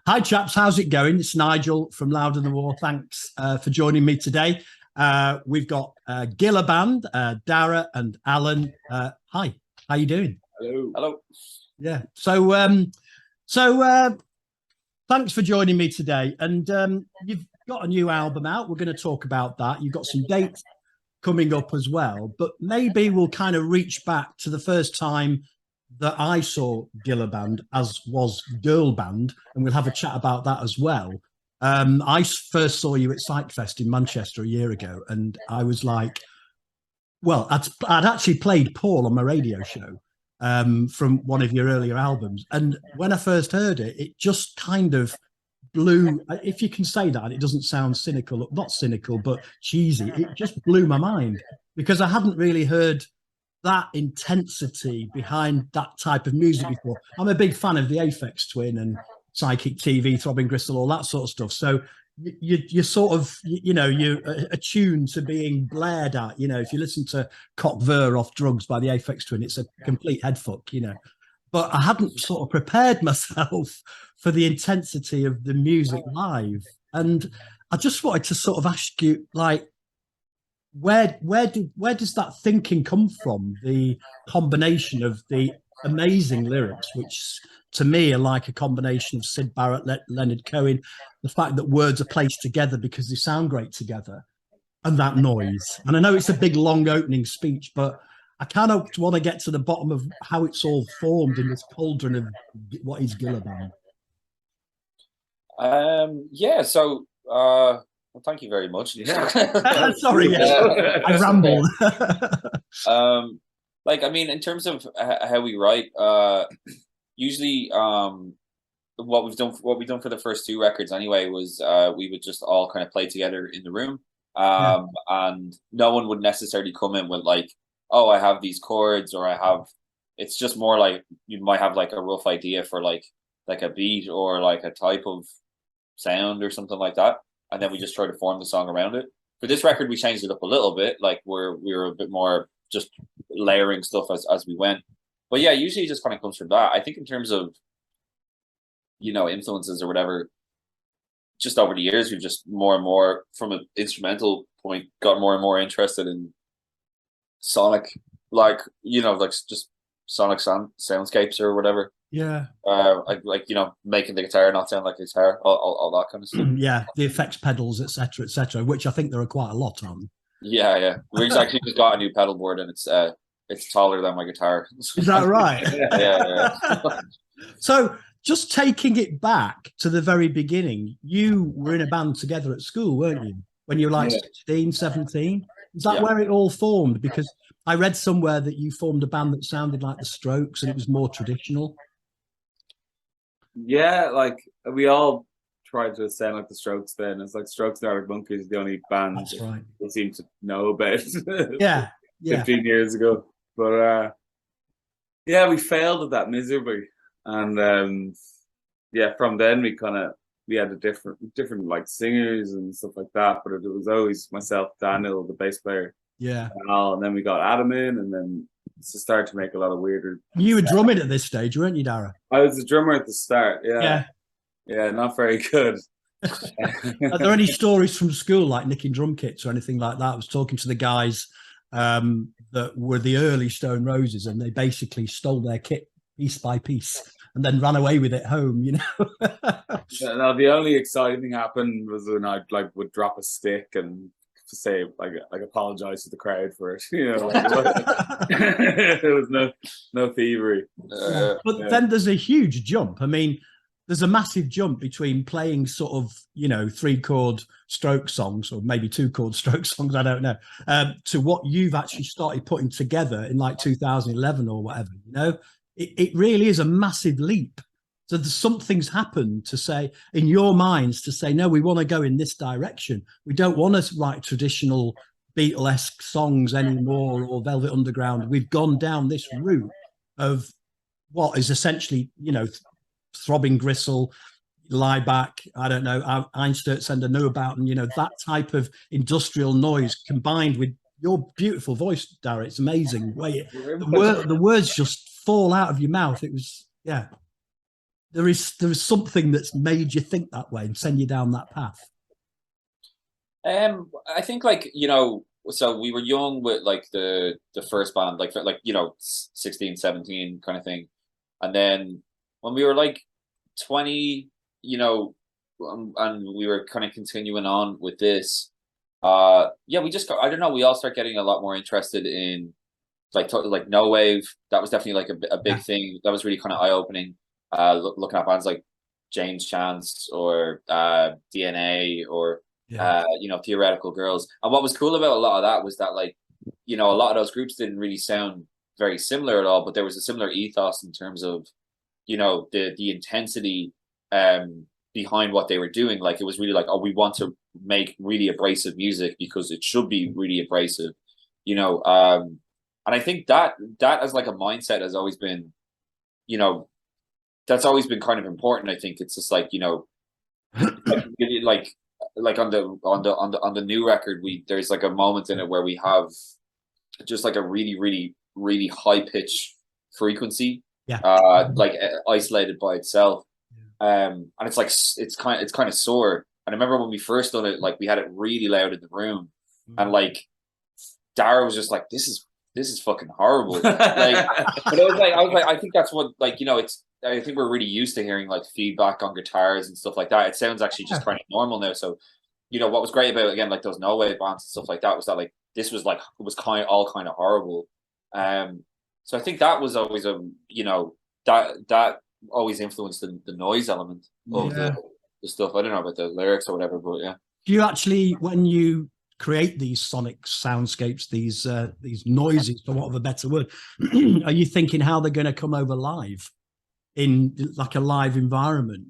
Hi, chaps. How's it going? It's Nigel from Louder Than War. Thanks for joining me today. We've got Gilla Band, Dara and Alan. Hi, how you doing? Hello. Hello. Yeah. So thanks for joining me today. And you've got a new album out. We're going to talk about that. You've got some dates coming up as well. But maybe we'll kind of reach back to the first time that I saw Gilla Band, as was Girl Band, and we'll have a chat about that as well. I first saw you at Psychfest in Manchester a year ago, and I was like, well, I'd actually played Paul on my radio show from one of your earlier albums. And when I first heard it, it just kind of blew, if you can say that, it doesn't sound cynical, not cynical, but cheesy. It just blew my mind because I hadn't really heard that intensity behind that type of music before. I'm a big fan of the Aphex Twin and Psychic TV, Throbbing Gristle, all that sort of stuff. So you're sort of, you're attuned to being blared at. If you listen to Cock Ver Off Drugs by the Aphex Twin, it's a complete headfuck. But I hadn't sort of prepared myself for the intensity of the music live. And I just wanted to sort of ask you, like, where does that thinking come from? The combination of the amazing lyrics, which to me are like a combination of Syd Barrett, Leonard Cohen, the fact that words are placed together because they sound great together, and that noise. And I know it's a big, long opening speech, but I kind of want to get to the bottom of how it's all formed in this cauldron of what is Gilla Band. Yeah, so well, thank you very much. Yeah. Sorry, I rambled. I mean, in terms of how we write, usually what we've done for the first two records anyway was we would just all kind of play together in the room, and no one would necessarily come in with like, oh, I have these chords, or I have. It's just more like you might have like a rough idea for like a beat or like a type of sound or something like that, and then we just try to form the song around it. For this record, we changed it up a little bit, like we were a bit more just layering stuff as we went. But yeah, usually it just kind of comes from that. I think in terms of, influences or whatever, just over the years, we've just more and more, from an instrumental point, got more and more interested in sonic, just sonic soundscapes or whatever. Yeah. Making the guitar not sound like a guitar, all that kind of stuff. Yeah, the effects pedals, etc., which I think there are quite a lot on. Yeah. We actually just got a new pedal board, and it's taller than my guitar. Is that right? Yeah. So just taking it back to the very beginning, you were in a band together at school, weren't you? When you were like 16, 17? Is that where it all formed? Because I read somewhere that you formed a band that sounded like the Strokes and it was more traditional. Yeah, like we all tried to sound like the Strokes then. It's like Strokes and Arctic Monkeys is the only band we seem to know about. Yeah. 15 years ago. But we failed at that miserably. And from then we had a different like singers and stuff like that. But it was always myself, Daniel, the bass player. Yeah. And then we got Adam in, and then it's started to make a lot of weirder. You were drumming at this stage, weren't you, Dara? I was a drummer at the start. Yeah, not very good. Are there any stories from school, like nicking drum kits or anything like that? I was talking to the guys that were the early Stone Roses, and they basically stole their kit piece by piece and then ran away with it home. No, the only exciting thing happened was when I would drop a stick and to say apologize to the crowd for it. There was no thievery. But then there's a huge jump. I mean, there's a massive jump between playing sort of, 3-chord stroke songs, or maybe 2-chord stroke songs, I don't know, to what you've actually started putting together in like 2011 or whatever. It really is a massive leap. So there's something's happened to say, in your minds, to say, no, we want to go in this direction. We don't want to write traditional Beatlesque songs anymore, or Velvet Underground. We've gone down this route of what is essentially, Throbbing Gristle, Lie Back, I don't know, Einstürzende Neubauten, that type of industrial noise combined with your beautiful voice, Dara. It's amazing. The words just fall out of your mouth. It was, yeah. there is something that's made you think that way and send you down that path? I think like, so we were young with like the first band, like 16, 17 kind of thing. And then when we were like 20, and we were kind of continuing on with this, yeah, we just got, I don't know, we all start getting a lot more interested in like no wave. That was definitely like a big thing. That was really kind of eye opening. Looking at bands like James Chance or DNA or Theoretical Girls. And what was cool about a lot of that was that like, a lot of those groups didn't really sound very similar at all, but there was a similar ethos in terms of, the intensity behind what they were doing. Like it was really like, oh, we want to make really abrasive music because it should be really abrasive, and I think that as like a mindset has always been, that's always been kind of important. I think it's just like, like on the new record, there's like a moment in it where we have just like a really, really, really high pitch frequency, like isolated by itself. And it's like, it's kind of sore. And I remember when we first done it, like we had it really loud in the room, and like Dara was just like, this is fucking horrible. Like, but I was like, I think that's what, like, I think we're really used to hearing like feedback on guitars and stuff like that. It sounds actually just kind of normal now. So, what was great about, again, like those no wave bands and stuff like that was that like this was like, it was all kind of horrible. So I think that was always that always influenced the noise element of the stuff. I don't know about the lyrics or whatever, but yeah. Do you actually, when you create these sonic soundscapes, these noises, for want of a better word, are you thinking how they're going to come over live in like a live environment?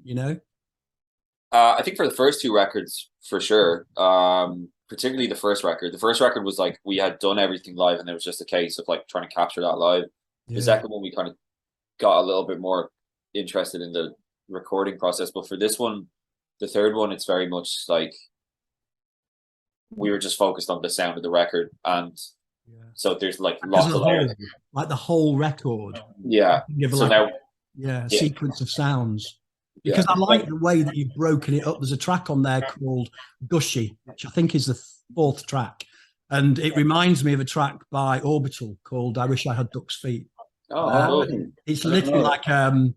I think for the first two records, for sure. Particularly the first record. The first record was like we had done everything live, and it was just a case of like trying to capture that live. The second one, we kind of got a little bit more interested in the recording process. But for this one, the third one, it's very much like we were just focused on the sound of the record, and so there's like lots of layers. Like the whole record. Yeah. So like, now, a sequence of sounds. Because I like the way that you've broken it up. There's a track on there called Gushy, which I think is the fourth track. And it reminds me of a track by Orbital called I Wish I Had Duck's Feet. It's literally like a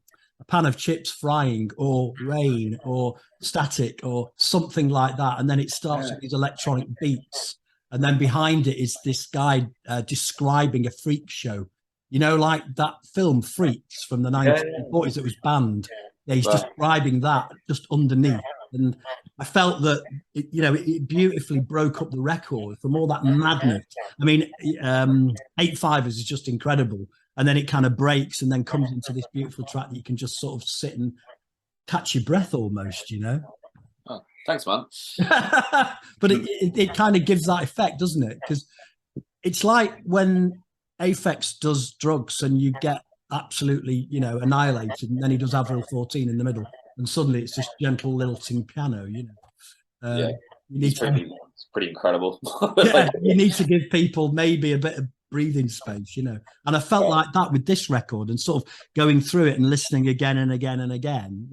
pan of chips frying, or rain, or static, or something like that. And then it starts with these electronic beats. And then behind it is this guy describing a freak show. Like that film Freaks from the 1940s that was banned. Yeah, he's describing that just underneath. And I felt that, it beautifully broke up the record from all that madness. I mean, 8/5 is just incredible. And then it kind of breaks and then comes into this beautiful track that you can just sort of sit and catch your breath almost, Oh, thanks, man. But it kind of gives that effect, doesn't it? Because it's like when Aphex does drugs and you get absolutely, annihilated, and then he does Avril 14 in the middle, and suddenly it's just gentle lilting piano, it's pretty incredible. You need to give people maybe a bit of breathing space, and I felt like that with this record, and sort of going through it and listening again and again and again.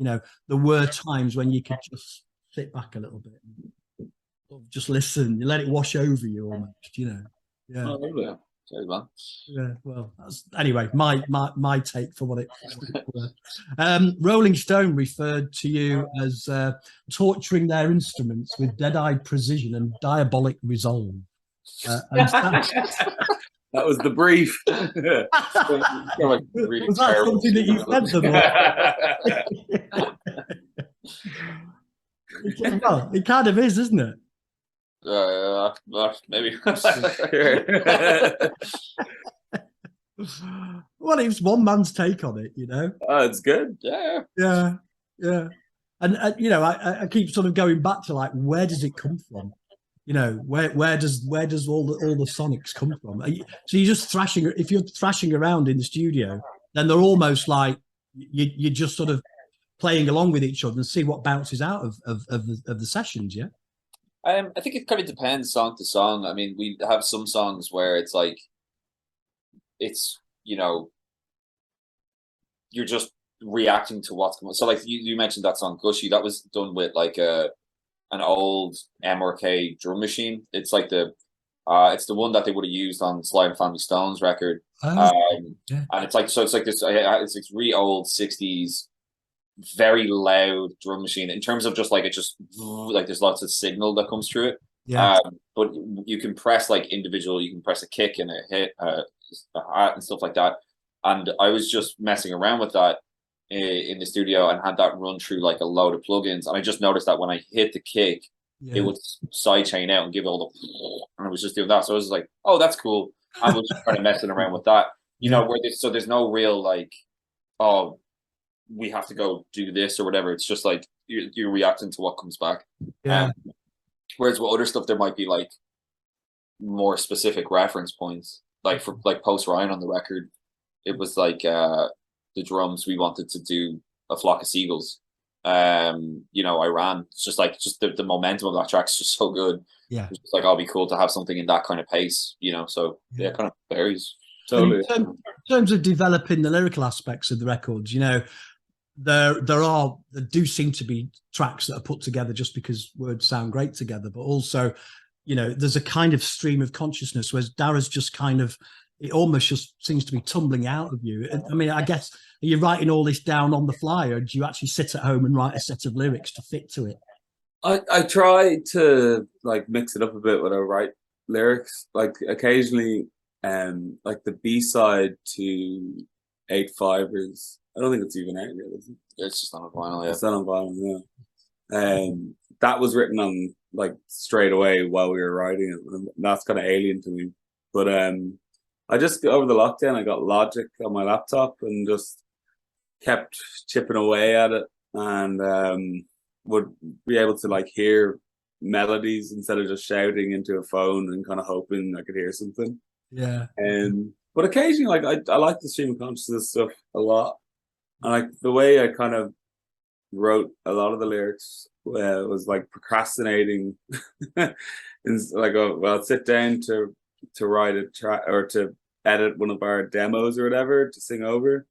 There were times when you could just sit back a little bit and just listen, you let it wash over you almost, Oh, really? Sorry, man. Yeah, well, anyway, my take for what it. Rolling Stone referred to you as torturing their instruments with dead-eyed precision and diabolic resolve. That was the brief. Was that something that you said them? Well, it kind of is, isn't it? Maybe. Well, it's one man's take on it, Oh, it's good. Yeah. And I keep sort of going back to like, where does it come from? Where does all the sonics come from? So you're just thrashing. If you're thrashing around in the studio, then they're almost like you're just sort of playing along with each other and see what bounces out of the sessions. Yeah. I think it kind of depends song to song. I mean, we have some songs where it's like, it's, you're just reacting to what's going on. So like you mentioned that song Gushy, that was done with like an old MRK drum machine. It's like it's the one that they would have used on Sly and Family Stone's record. Yeah. And it's like this it's like really old 60s, very loud drum machine in terms of just like like there's lots of signal that comes through it. Yeah. But you can press like individual, you can press a kick and a hit, a hat and stuff like that. And I was just messing around with that in the studio and had that run through like a load of plugins. And I just noticed that when I hit the kick, it would sidechain out and give all the, and I was just doing that. So I was like, oh, that's cool. I was just kind of messing around with that, you know, so there's no real like, oh, we have to go do this or whatever. It's just like you're reacting to what comes back. Yeah. Whereas with other stuff, there might be like more specific reference points. Like for like Post Ryan on the record, it was like the drums, we wanted to do A Flock of Seagulls. You know, Iran. It's just like the momentum of that track is just so good. Yeah. It's just like, I'll be cool to have something in that kind of pace, you know. So yeah, it kind of varies. Totally. In terms of developing the lyrical aspects of the records, you know, there do seem to be tracks that are put together just because words sound great together, but also, you know, there's a kind of stream of consciousness, whereas Dara's just kind of, it almost just seems to be tumbling out of you. I mean, I guess, are you writing all this down on the fly, or do you actually sit at home and write a set of lyrics to fit to it? I try to like mix it up a bit when I write lyrics. Like occasionally, like the B-side to 8-5 is, I don't think it's even out yet, is it? It's just on a vinyl, yeah. It's not on vinyl, yeah. That was written on like straight away while we were writing it, and that's kind of alien to me. But I just, over the lockdown, I got Logic on my laptop and just kept chipping away at it, and would be able to like hear melodies instead of just shouting into a phone and kind of hoping I could hear something. Yeah. But occasionally, like I like the stream of consciousness stuff a lot. And like the way I kind of wrote a lot of the lyrics was like procrastinating. And like, well, I'd sit down to write a track or to edit one of our demos or whatever to sing over.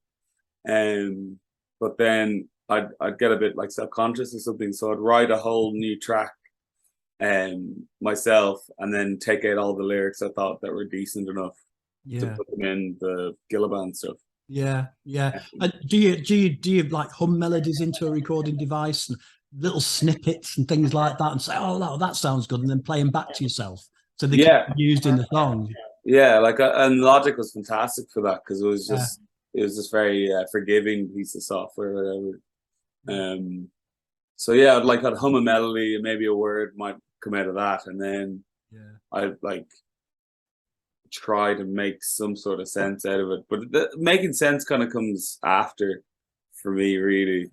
But then I'd get a bit like self-conscious or something, so I'd write a whole new track myself, and then take out all the lyrics I thought that were decent enough to put them in the Gilla Band stuff. Yeah. And do you like hum melodies into a recording device and little snippets and things like that, and say, oh, that sounds good, and then play them back to yourself so they can be used in the song? Yeah, like and Logic was fantastic for that, because it was just very forgiving piece of software or whatever. So yeah, I'd hum a melody and maybe a word might come out of that, and then I'd like try to make some sort of sense out of it. But making sense kind of comes after for me, really.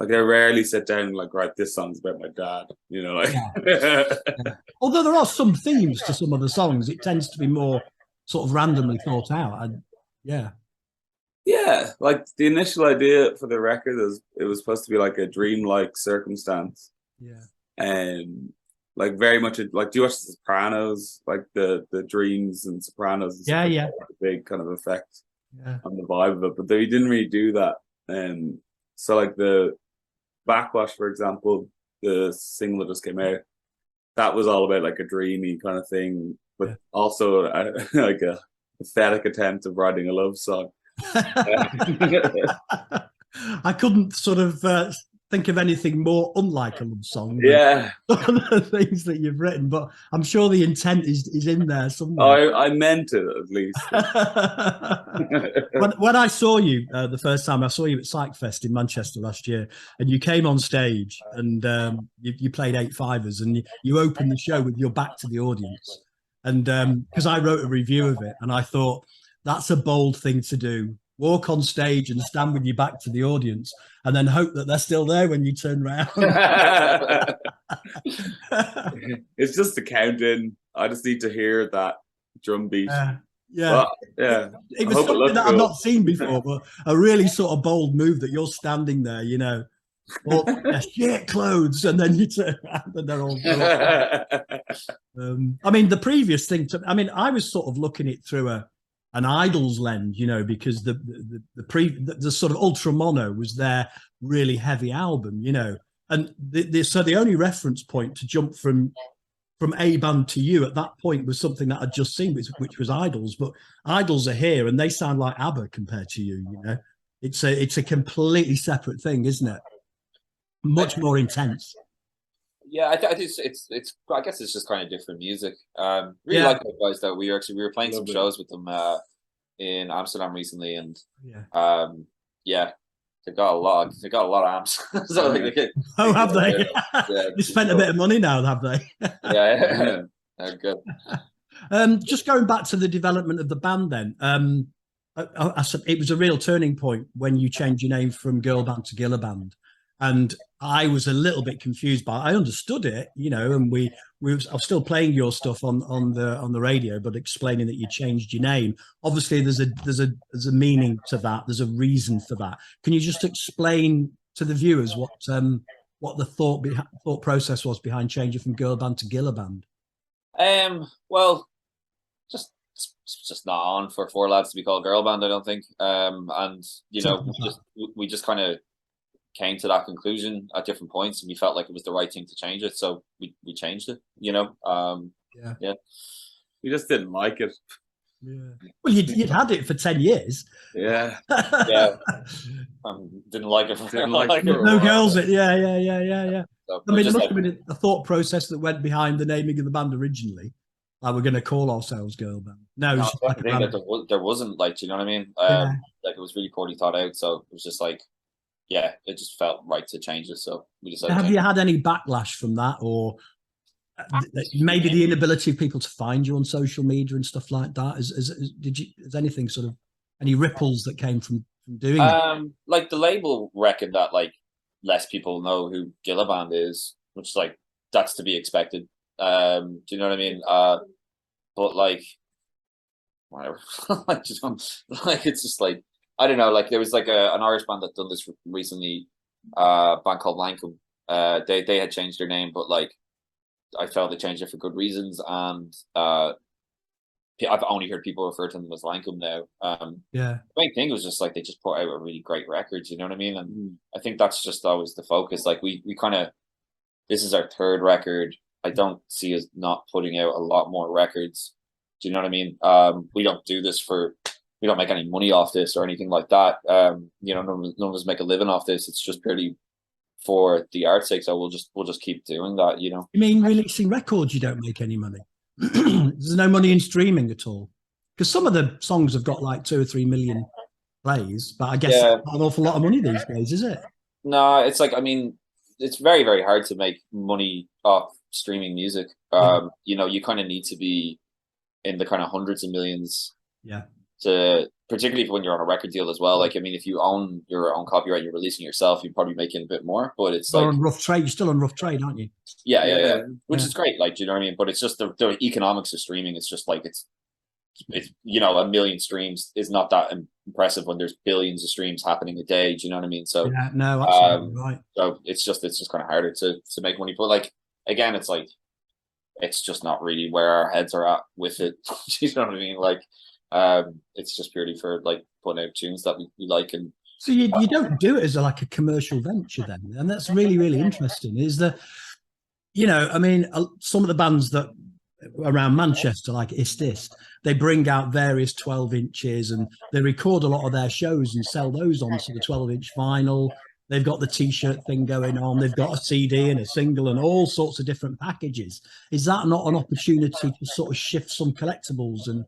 Like I rarely sit down and like, right, this song's about my dad, you know, like. Although there are some themes to some of the songs, it tends to be more sort of randomly thought out. Yeah, like the initial idea for the record is it was supposed to be like a dreamlike circumstance. Yeah. And like very much like, do you watch The Sopranos? Like the dreams and Sopranos. Yeah. A big kind of effect on the vibe of it, but they didn't really do that. So like the Backwash, for example, the single that just came out, that was all about like a dreamy kind of thing, but also like a pathetic attempt of writing a love song. I couldn't sort of think of anything more unlike a love song. Yeah. Some of the things that you've written, but I'm sure the intent is in there somewhere. I meant it, at least. when I saw you the first time, I saw you at Psychfest in Manchester last year, and you came on stage and you played 8-5ers, and you opened the show with your back to the audience. And because I wrote a review of it, and I thought, that's a bold thing to do. Walk on stage and stand with your back to the audience, and then hope that they're still there when you turn around. It's just a count-in. I just need to hear that drum beat. It was something that I've not seen before, but a really sort of bold move that you're standing there, you know, all shit clothes, and then you turn around and they're all I mean, the previous thing I was sort of looking it through a an Idols lend, you know, because the sort of Ultra Mono was their really heavy album, you know, and so the only reference point to jump from A Band to you at that point was something that I'd just seen, which was Idols. But Idols are here, and they sound like ABBA compared to you. You know, it's a completely separate thing, isn't it? Much more intense. Yeah, I think it's. I guess it's just kind of different music. Really Yeah. like those guys though. We were playing some Lovely. shows with them in Amsterdam recently, and Yeah. yeah, they've got a lot. They've got a lot of amps. So like, Oh, have they? Yeah, They spent a bit of money now, have they? yeah, they're good. Just going back to the development of the band, then. I said it was a real turning point when you changed your name from Girl Band to Gilla Band, and I was a little bit confused by it. I understood it, you know, and I was still playing your stuff on the radio, but explaining that you changed your name. Obviously, there's a meaning to that. There's a reason for that. Can you just explain to the viewers what the thought process was behind changing from Girl Band to Gilla Band? Well, it's just not on for four lads to be called girl band, I don't think. And you know, we just kind of came to that conclusion at different points, and we felt like it was the right thing to change it, so we changed it. You know, yeah. We just didn't like it. Yeah. Well, you'd had it for 10 years. Yeah. Yeah. Didn't like it. Didn't like it. No girls. Yeah. So I mean, it must have been a thought process that went behind the naming of the band originally. Like, we're going to call ourselves Girl Band. No, it was just like that there wasn't, like, do you know what I mean? Like, it was really poorly thought out, so it was just like, yeah, it just felt right to change it. So we decided. Have you had any backlash from that, or maybe the inability of people to find you on social media and stuff like that? Is anything sort of any ripples that came from doing it? Like the label reckoned that like less people know who Gilla Band is, which like that's to be expected. Do you know what I mean? But like whatever. Like it's just like I don't know. Like there was like an Irish band that done this recently, band called Lancome. They had changed their name, but like I felt they changed it for good reasons, and I've only heard people refer to them as Lancome now. Yeah. The main thing was just like they just put out a really great record. You know what I mean? And I think that's just always the focus. Like we kind of this is our third record. I don't see us not putting out a lot more records. Do you know what I mean? We don't do this we don't make any money off this or anything like that. You know, none of us make a living off this. It's just purely for the art's sake. So we'll just keep doing that, you know. You mean releasing records you don't make any money? There's no money in streaming at all? Because some of the songs have got like 2 or 3 million plays, but I guess it's not an awful lot of money these days, is it? No, it's like, I mean, it's very, very hard to make money off streaming music. You know, you kind of need to be in the kind of hundreds of millions. Yeah. Particularly when you're on a record deal as well. Like, I mean, if you own your own copyright, you're releasing it yourself, you're probably making a bit more. But it's like on rough trade. You're still on rough trade, aren't you? Yeah. Which is great. Like, do you know what I mean? But it's just the economics of streaming. It's just like it's you know, 1 million streams is not that impressive when there's billions of streams happening a day. Do you know what I mean? So yeah, no, absolutely right. So it's just kind of harder to make money. But like again, it's like it's just not really where our heads are at with it. You know what I mean? Like it's just purely for like putting out tunes that we like. And so you don't do it as like a commercial venture then, and that's really, really interesting. Is that, you know, I mean, some of the bands that around Manchester, like Ist, they bring out various 12 inches and they record a lot of their shows and sell those onto the 12-inch vinyl. They've got the t-shirt thing going on. They've got a CD and a single and all sorts of different packages. Is that not an opportunity to sort of shift some collectibles and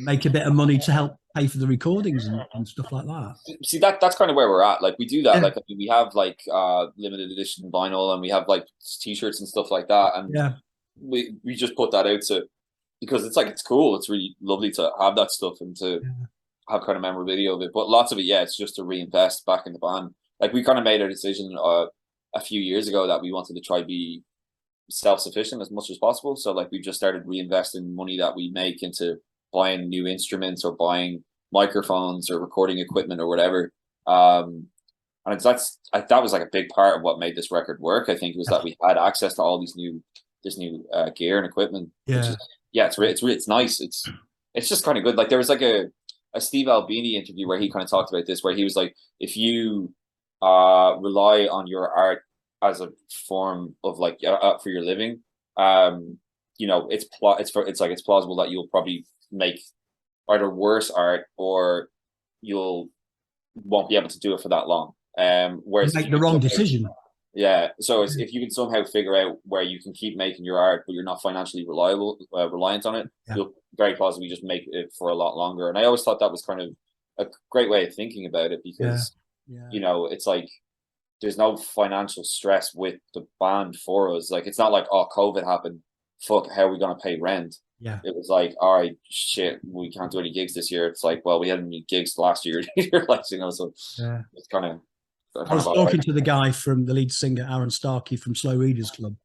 make a bit of money to help pay for the recordings and stuff like that? See, that's kind of where we're at. Like we do that. Yeah. Like I mean, we have like limited edition vinyl and we have like t-shirts and stuff like that. And yeah, we just put that out because it's like it's cool. It's really lovely to have that stuff and to have kind of memorabilia of it. But lots of it, it's just to reinvest back in the band. Like we kind of made a decision a few years ago that we wanted to try be self-sufficient as much as possible. So like we just started reinvesting money that we make into buying new instruments or buying microphones or recording equipment or whatever. And that was like a big part of what made this record work. I think was that we had access to all this new gear and equipment. Yeah, it's nice. It's it's just kind of good. Like there was like a Steve Albini interview where he kind of talked about this, where he was like, if you rely on your art as a form of like for your living, you know, it's plausible that you'll probably make either worse art or you'll won't be able to do it for that long. Whereas make the wrong decision. Yeah, so if you can somehow figure out where you can keep making your art, but you're not financially reliant on it, you'll very possibly just make it for a lot longer. And I always thought that was kind of a great way of thinking about it, because you know, it's like there's no financial stress with the band for us. Like it's not like, oh, COVID happened, fuck, how are we gonna pay rent? Yeah, it was like, all right, shit, we can't do any gigs this year. It's like, well, we hadn't any gigs last year either, like, you know, so it's kind of. I was talking to the guy from the lead singer, Aaron Starkey from Slow Readers Club,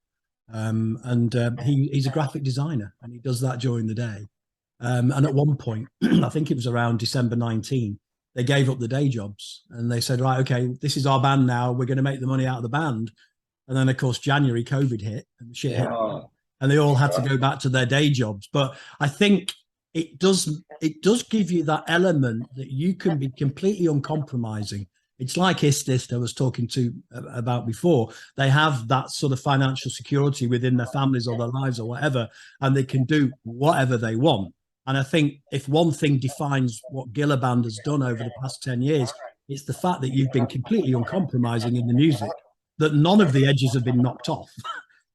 and he's a graphic designer, and he does that during the day. And at one point, I think it was around December 19, they gave up the day jobs, and they said, right, okay, this is our band now. We're going to make the money out of the band. And then, of course, January, COVID hit, and shit hit, and they all had to go back to their day jobs. But I think it does give you that element that you can be completely uncompromising. It's like Istist I was talking to about before. They have that sort of financial security within their families or their lives or whatever, and they can do whatever they want. And I think if one thing defines what Gilla Band has done over the past 10 years, it's the fact that you've been completely uncompromising in the music, that none of the edges have been knocked off.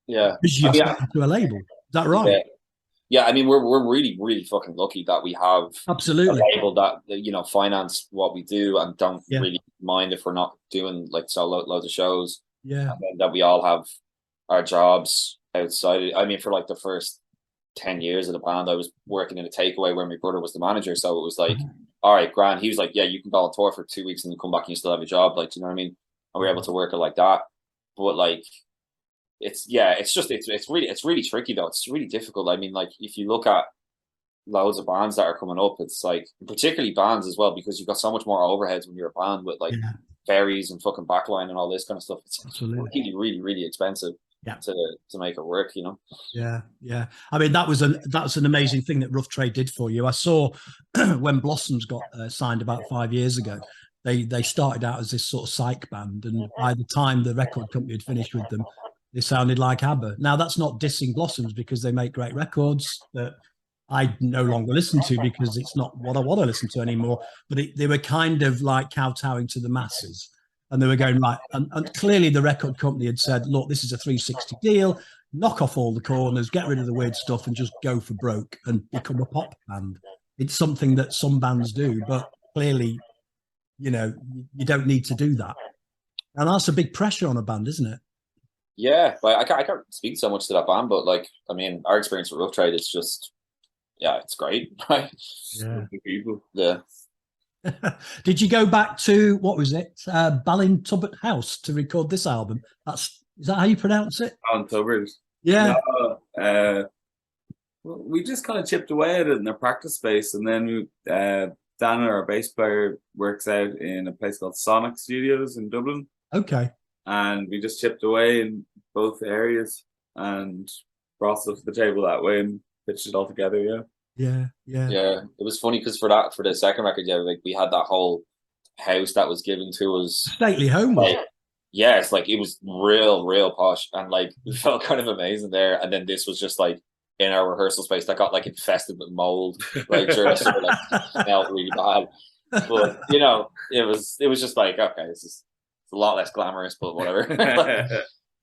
Yeah. Because you've signed to a label. Is that right? Yeah, I mean, we're really, really fucking lucky that we have absolutely a label that, you know, finance what we do and don't really mind if we're not doing like loads of shows. Yeah, and that we all have our jobs outside. I mean, for like the first 10 years of the band, I was working in a takeaway where my brother was the manager. So it was like, all right, grand. He was like, yeah, you can go on tour for 2 weeks and then come back and you still have a job. Like, do you know what I mean? And we were able to work it like that. But like, it's really tricky though. It's really difficult. I mean, like if you look at loads of bands that are coming up, it's like, particularly bands as well, because you've got so much more overheads when you're a band with like ferries and fucking backline and all this kind of stuff. It's really, really, really expensive to make it work, you know. Yeah. I mean, that's an amazing thing that Rough Trade did for you. I saw when Blossoms got signed about 5 years ago. They started out as this sort of psych band, and by the time the record company had finished with them, they sounded like ABBA. Now, that's not dissing Blossoms, because they make great records that I no longer listen to because it's not what I want to listen to anymore. But they were kind of like kowtowing to the masses. And they were going, right. And clearly the record company had said, look, this is a 360 deal. Knock off all the corners, get rid of the weird stuff, and just go for broke and become a pop band. It's something that some bands do, but clearly, you know, you don't need to do that. And that's a big pressure on a band, isn't it? Yeah, but I can't speak so much to that band, but like, I mean, our experience with Rough Trade is just, it's great, right? Yeah. People. Yeah. Did you go back to, what was it, Ballintubbet House to record this album? Is that how you pronounce it? Ballintubbet. Yeah. No, we just kind of chipped away at it in our practice space, and then Dana, our bass player, works out in a place called Sonic Studios in Dublin. Okay. And we just chipped away in both areas and brought stuff to the table that way and pitched it all together. Yeah. It was funny because for the second record, like we had that whole house that was given to us, stately home. Like, it's like it was real posh, and like we felt kind of amazing there. And then this was just like in our rehearsal space that got like infested with mold, like sort of like smelled really bad. But you know, it was just like, okay, it's a lot less glamorous, but whatever.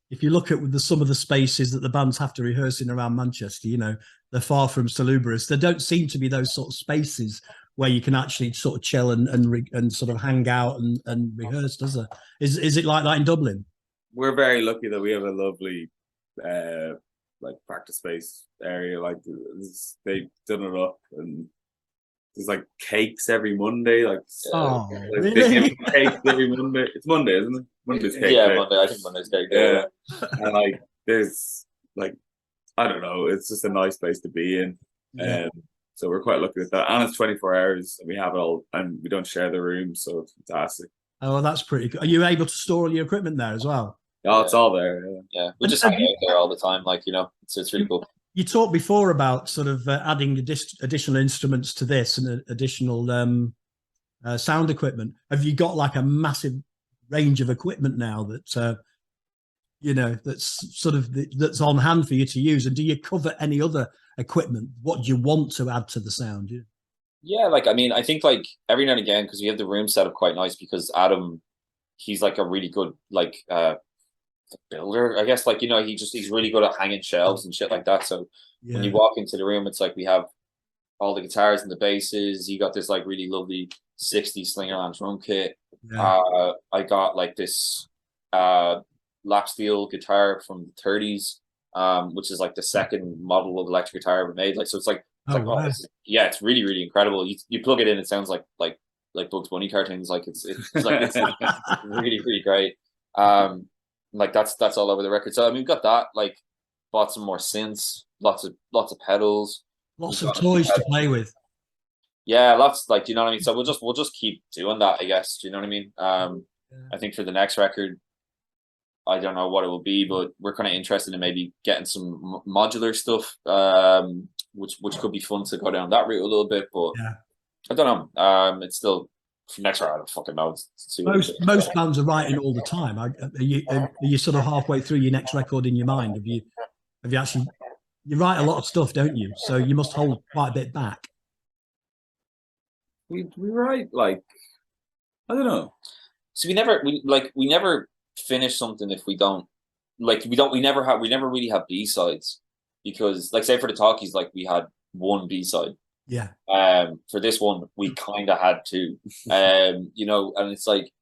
If you look at some of the spaces that the bands have to rehearse in around Manchester, you know, they're far from salubrious. There don't seem to be those sort of spaces where you can actually sort of chill and sort of hang out and rehearse, does it? Is it like that in Dublin? We're very lucky that we have a lovely like practice space area. Like they've done it up, and there's like cakes every Monday. Like, really? They give cakes every Monday. It's Monday, isn't it? Monday's cake day. Monday. I think Monday's cake day. Yeah. And like, there's like, I don't know. It's just a nice place to be in. So we're quite lucky with that. And it's 24 hours, and we have it all, and we don't share the room, so it's fantastic. Oh, well, that's pretty good. Are you able to store all your equipment there as well? Oh, it's all there. Yeah, we just hang out there all the time. Like, you know, it's really cool. You talked before about sort of adding additional instruments to this and additional sound equipment. Have you got like a massive range of equipment now that that's sort of that's on hand for you to use? And do you cover any other equipment? What do you want to add to the sound? Yeah, like I mean, I think like every now and again, because we have the room set up quite nice, because Adam, he's like a really good like builder, I guess. Like he's really good at hanging shelves and shit like that. So when you walk into the room, it's like we have all the guitars and the basses. He got this like really lovely 60s Slingerland drum kit. I got like this lap steel guitar from the 30s, which is like the second model of electric guitar ever made. Like, so it's like, wow. It's really, really incredible. You plug it in, it sounds like Bugs Bunny cartoons. Like it's like it's really, really great. Like that's all over the record. So I mean, we've got that. Like, bought some more synths, lots of pedals, lots of toys to play with. Yeah, lots, like, you know what I mean? So we'll just keep doing that, I guess. Do you know what I mean? I think for the next record, I don't know what it will be, but we're kind of interested in maybe getting some modular stuff, which could be fun to go down that route a little bit. But I don't know. It's still for next round. I don't fucking know. Most bands are writing all the time. Are you sort of halfway through your next record in your mind? Have you actually, you write a lot of stuff, don't you? So you must hold quite a bit back. We write like, I don't know. So we never finish something if we don't we never really have B-sides, because like say for the talkies, like we had one B-side. Yeah. For this one we kind of had two. And it's like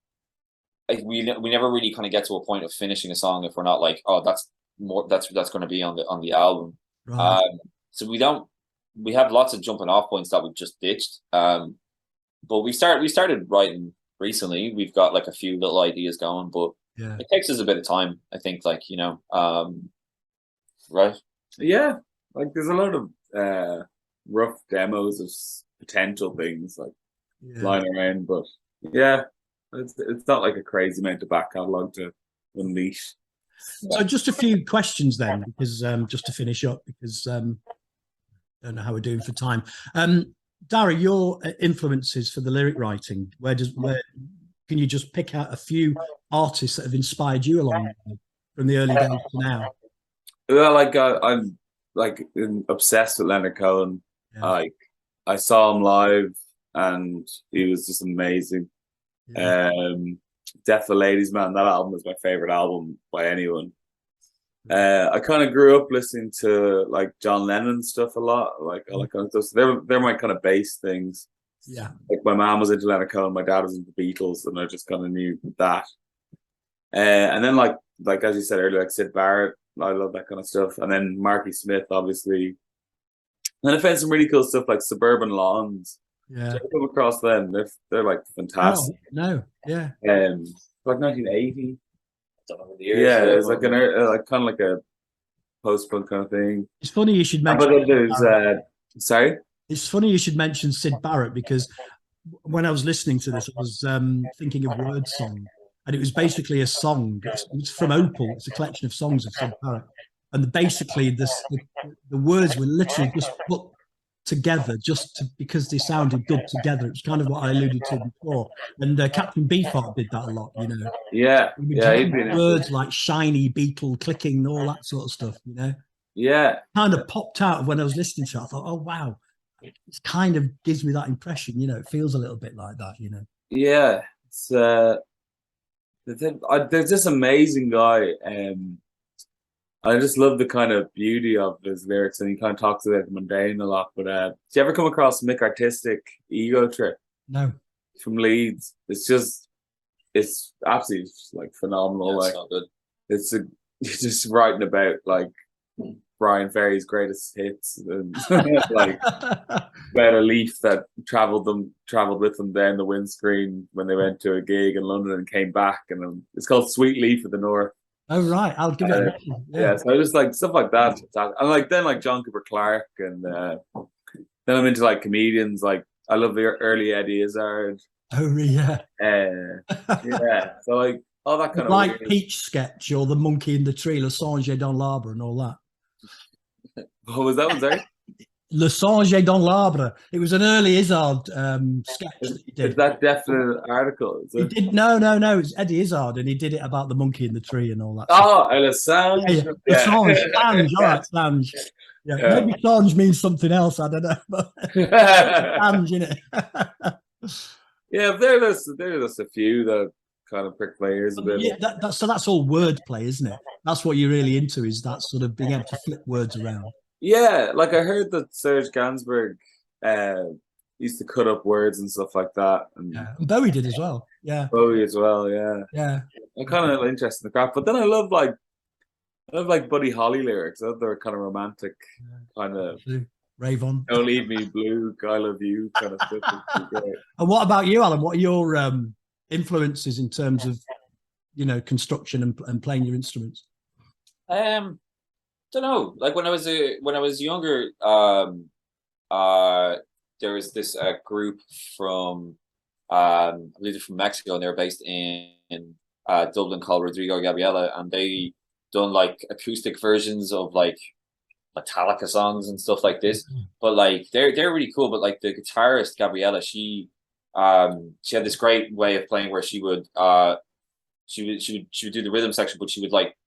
we never really kind of get to a point of finishing a song if we're not like, oh, that's going to be on the album. Right. So we have lots of jumping off points that we've just ditched. But we started writing recently. We've got like a few little ideas going, but it takes us a bit of time, I think, like, right? Yeah, like there's a lot of rough demos of potential things like lying around, but it's not like a crazy amount of back catalog to unleash. So just a few questions then, because just to finish up, because I don't know how we're doing for time. Dara, your influences for the lyric writing, where can you just pick out a few artists that have inspired you along from the early days to now? Well, like I'm like obsessed with Leonard Cohen. Like I saw him live and he was just amazing. Death of a Ladies Man, that album is my favorite album by anyone. I kind of grew up listening to like John Lennon stuff a lot, like all that kind of stuff. So they're my kind of bass things. Yeah. Like my mom was into Leonard Cohen, my dad was into the Beatles, and I just kind of knew that. And then like as you said earlier, like Syd Barrett, I love that kind of stuff. And then Marky Smith, obviously. And then I found some really cool stuff like Suburban Lawns. Yeah. I come across them. They're like fantastic. Oh, no. Yeah. Like 1980. Yeah, it was like like kind of like a post-punk kind of thing. It's funny you should mention. But there's sorry. It's funny you should mention Syd Barrett, because when I was listening to this, I was thinking of Word Song, and it was basically a song. It's from Opal. It's a collection of songs of Syd Barrett, and basically the words were literally just put together because they sounded good together. It's kind of what I alluded to before. And Captain Beefheart did that a lot, Yeah. Words like shiny, beetle, clicking, all that sort of stuff, Yeah. Kind of popped out when I was listening to it. I thought, oh, wow. It kind of gives me that impression, it feels a little bit like that, Yeah. It's, there's this amazing guy, I just love the kind of beauty of his lyrics, and he kind of talks about the mundane a lot. But did you ever come across Mick Artistic Ego Trip? No. From Leeds. It's absolutely just, like phenomenal. Like so good. It's just writing about like Brian Ferry's greatest hits, and like about a leaf that traveled with them down the windscreen when they went to a gig in London and came back, and it's called Sweet Leaf of the North. Oh right, I'll give it. So I just like stuff like that. And like then like John Cooper Clarke, and then I'm into like comedians. Like I love the early Eddie Izzard. Oh yeah. So like all that kind of like weird. Peach Sketch or The Monkey in the Tree, Le Songe dans l'Arbre, and all that. What was that one, sorry? Le Singe dans l'arbre. It was an early Izzard sketch that he did. Is that definite article? Is He it? did no. It's Eddie Izzard, and he did it about the monkey in the tree and all that. Oh, Alessandro. Yeah. Sange, all right, Sange. Yeah. Maybe Sange means something else. I don't know. But Sange, innit? Yeah, there's a few that kind of prick players a bit. Yeah, so that's all wordplay, isn't it? That's what you're really into, is that sort of being able to flip words around. Yeah, like I heard that Serge Gainsbourg used to cut up words and stuff like that, and Bowie did as well. Yeah, Bowie as well. Yeah. I'm kind of interested in the crap, but then I love Buddy Holly lyrics. I love their kind of romantic, kind of rave on. Don't leave me blue, I love you kind of stuff. And what about you, Alan? What are your influences in terms of construction and playing your instruments? Don't know. Like when I was younger, there was this group from I believe they're from Mexico, and they're based in Dublin, called Rodrigo Gabriela, and they done like acoustic versions of like Metallica songs and stuff like this. But like they're really cool. But like the guitarist Gabriela, she had this great way of playing where she would do the rhythm section, but she would like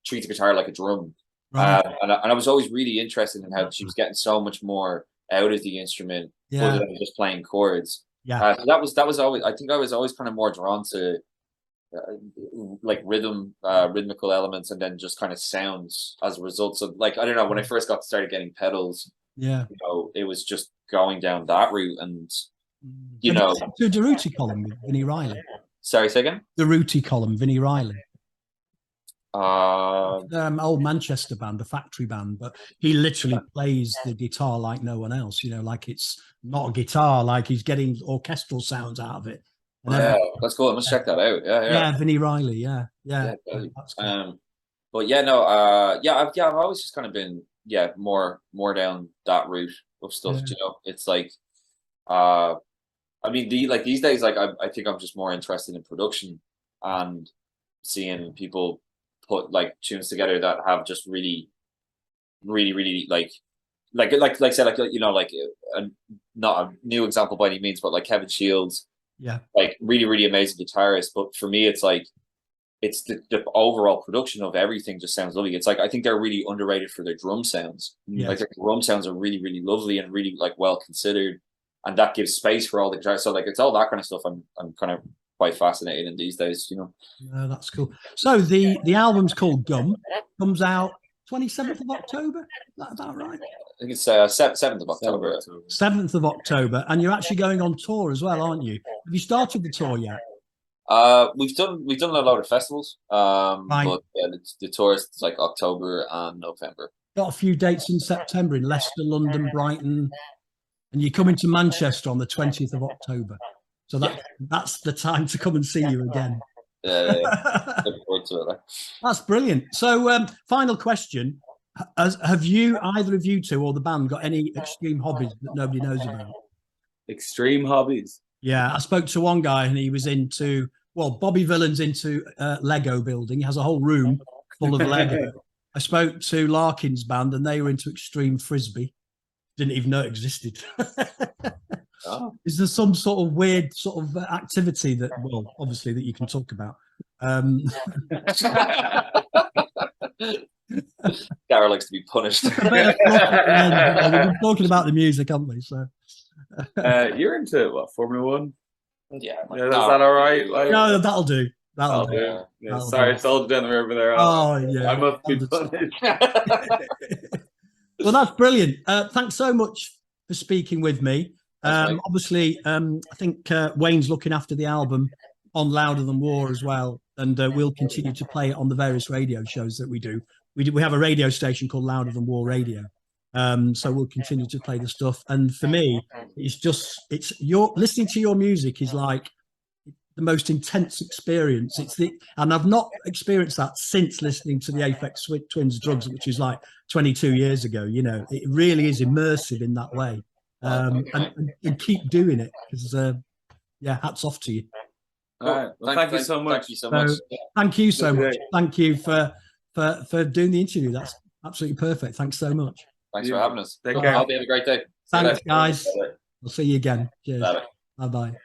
treat the guitar like a drum. Right. And I was always really interested in how she was getting so much more out of the instrument other than just playing chords. Yeah. So that was always, I think I was always kind of more drawn to like rhythmical elements, and then just kind of sounds as a result. So like, I don't know, when I first started getting pedals, it was just going down that route, and to the Rooty column with Vinnie Riley. Sorry, say again? The Rooty column, Vinnie Riley. Old Manchester band, the Factory band, but he literally plays the guitar like no one else. Like it's not a guitar, like he's getting orchestral sounds out of it. Yeah, that's cool. I must check that out. Yeah, Vinnie Riley. Yeah. But yeah, no, I've always just kind of been more down that route of stuff. It's like, I mean, these days, like I think I'm just more interested in production and seeing people put like tunes together that have just really like say like not a new example by any means, but like Kevin Shields, like really amazing guitarist. But for me, it's like it's the overall production of everything just sounds lovely. It's like I think they're really underrated for their drum sounds. Like their drum sounds are really lovely and really like well considered, and that gives space for all the guitars. So like it's all that kind of stuff I'm kind of quite fascinated in these days, No, that's cool. So the album's called Gum, comes out 27th of October. Is that about right? I think it's 7th of October. 7th of October, and you're actually going on tour as well, aren't you? Have you started the tour yet? We've done a lot of festivals, right. But the tour is like October and November. Got a few dates in September in Leicester, London, Brighton, and you're coming to Manchester on the 20th of October. So that's the time to come and see you again. Looking forward to it. That's brilliant. So, final question: have you, either of you two or the band, got any extreme hobbies that nobody knows about? Extreme hobbies? Yeah, I spoke to one guy and he was into. Well, Bobby Villan's into Lego building. He has a whole room full of Lego. I spoke to Larkin's band and they were into extreme frisbee. Didn't even know it existed. Oh. Is there some sort of weird sort of activity that, well, obviously that you can talk about? Dara likes to be punished. We've been talking about the music, haven't we? So you're into what, Formula One? Yeah. Is that all right? Like, no, that'll do. That'll do. Yeah. That'll Sorry, do. sold down the river there. Oh yeah. I must be punished. Well, that's brilliant. Thanks so much for speaking with me. Obviously, I think Wayne's looking after the album on Louder Than War as well, and we'll continue to play it on the various radio shows that we do. We have a radio station called Louder Than War Radio, so we'll continue to play the stuff. And for me, it's listening to your music is like the most intense experience. And I've not experienced that since listening to the Aphex Twins Drugs, which is like 22 years ago. It really is immersive in that way. And keep doing it, because hats off to you. All right. Well, thank you so much. Thank you so much. Thank you so much. Thank you for doing the interview. That's absolutely perfect. Thanks so much. Thanks for having us. Take Cool. care. I'll have a great day. Thanks, guys. Bye-bye. I'll see you again. Cheers. Bye-bye. Bye bye.